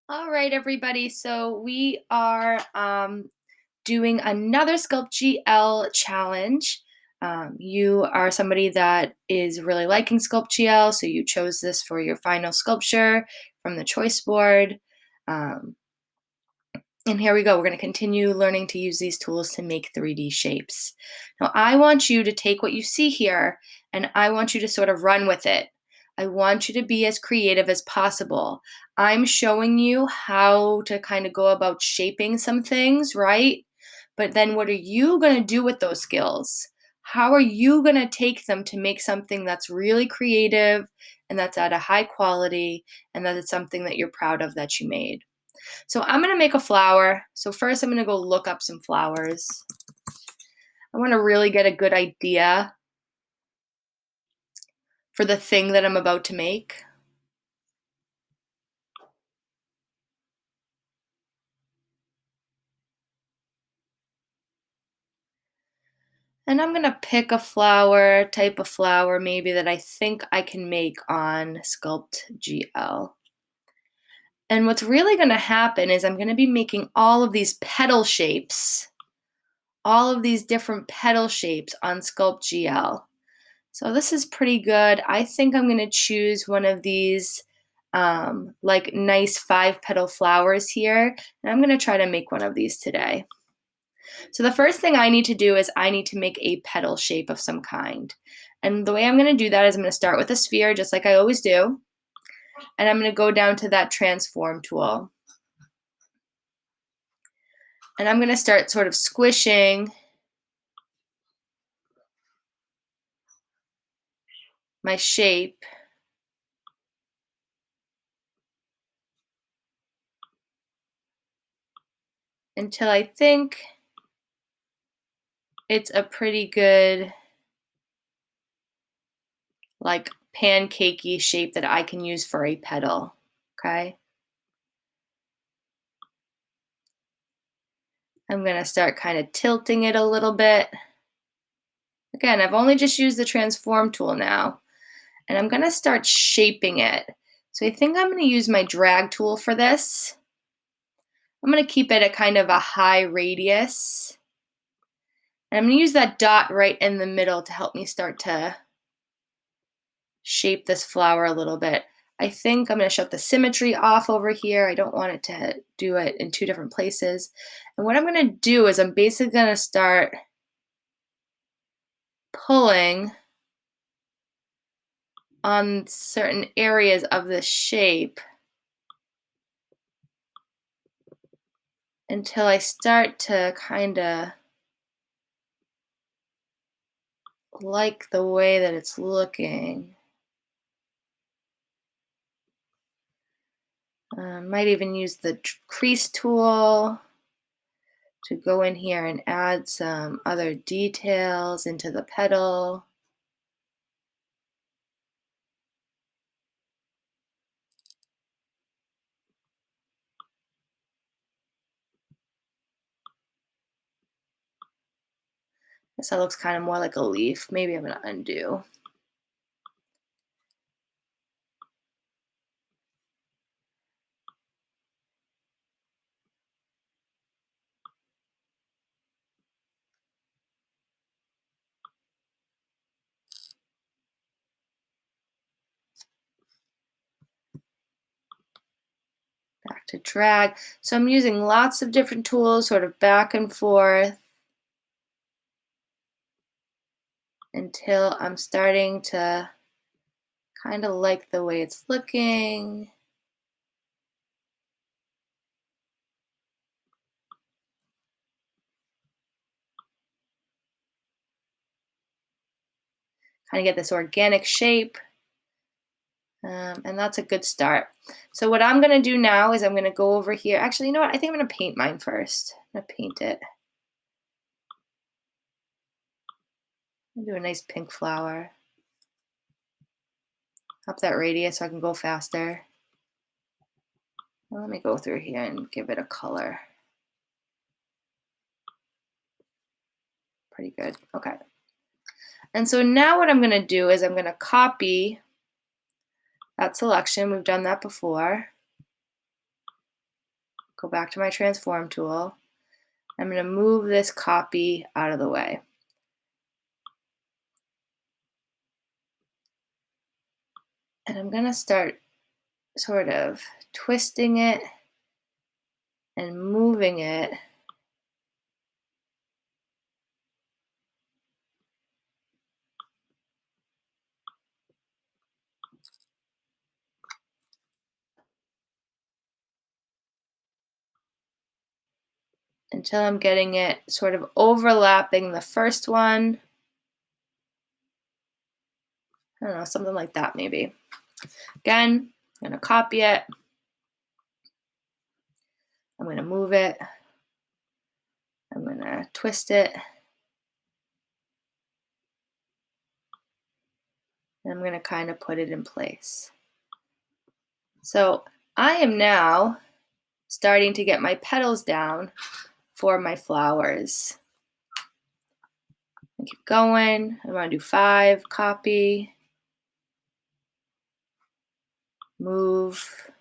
All right, everybody. So we are doing another Sculpt GL challenge. You are somebody that is really liking Sculpt GL, so you chose this for your final sculpture from the choice board. Um, and here we go. We're going to continue learning to use these tools to make 3D shapes. Now, I want you to take what you see here and I want you to sort of run with it. I want you to be as creative as possible. I'm showing you how to kind of go about shaping some things, right? But then what are you going to do with those skills? How are you going to take them to make something that's really creative and that's at a high quality and that it's something that you're proud of that you made? So I'm gonna make a flower. So first I'm gonna go look up some flowers. I wanna really get a good idea for the thing that I'm about to make. And I'm gonna pick a flower, type of flower maybe that I think I can make on Sculpt GL. And what's really gonna happen is I'm gonna be making all of these petal shapes, all of these different petal shapes on Sculpt GL. So this is pretty good. I think I'm gonna choose one of these like nice 5 petal flowers here. And I'm gonna try to make one of these today. So the first thing I need to do is I need to make a petal shape of some kind. And the way I'm gonna do that is I'm gonna start with a sphere just like I always do. And I'm gonna go down to that transform tool. And I'm gonna start sort of squishing my shape until I think it's a pretty good like pancakey shape that I can use for a petal, okay? I'm gonna start kind of tilting it a little bit. Again, I've only just used the transform tool now, and I'm gonna start shaping it. So I think I'm gonna use my drag tool for this. I'm gonna keep it at kind of a high radius. And I'm gonna use that dot right in the middle to help me start to shape this flower a little bit. I think I'm gonna shut the symmetry off over here. I don't want it to do it in 2 different places. And what I'm gonna do is I'm basically gonna start pulling on certain areas of the shape until I start to kind of like the way that it's looking. Might even use the crease tool to go in here and add some other details into the petal. Guess that looks kind of more like a leaf. Maybe I'm gonna undo. Back to drag. So I'm using lots of different tools, sort of back and forth, until I'm starting to kind of like the way it's looking. Kind of get this organic shape. And that's a good start. So what I'm gonna do now is I'm gonna go over here. Actually, you know what? I think I'm gonna paint mine first. I'm gonna paint it. I'm gonna do a nice pink flower. Up that radius so I can go faster. Well, let me go through here and give it a color. Pretty good. Okay. And so now what I'm gonna do is I'm gonna copy that selection. We've done that before. go back to my transform tool. I'm going to move this copy out of the way. And I'm going to start sort of twisting it and moving it until I'm getting it sort of overlapping the first one. I don't know, something like that maybe. Again, I'm going to copy it. I'm going to move it. I'm going to twist it. And I'm going to kind of put it in place. So I am now starting to get my petals down for my flowers. I keep going. I'm going to do 5, copy, move,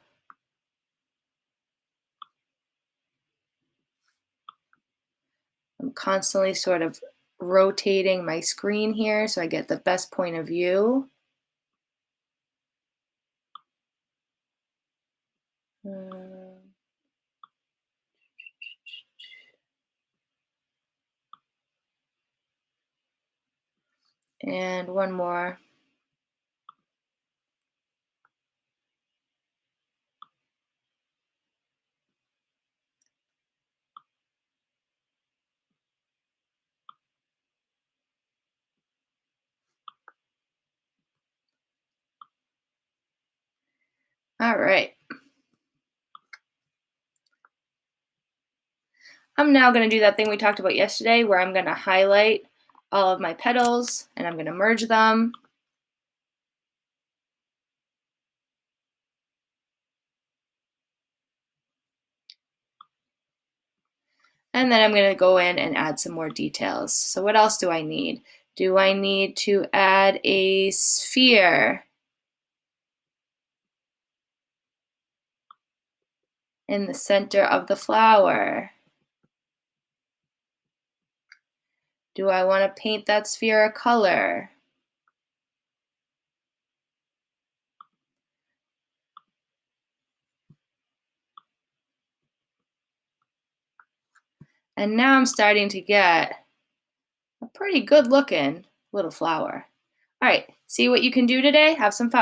I'm constantly sort of rotating my screen here so I get the best point of view. And one more. All right. I'm now going to do that thing we talked about yesterday where I'm going to highlight all of my petals and I'm going to merge them. And then I'm going to go in and add some more details. So what else do I need? Do I need to add a sphere in the center of the flower? Do I want to paint that sphere a color? And now I'm starting to get a pretty good looking little flower. All right, see what you can do today? Have some fun.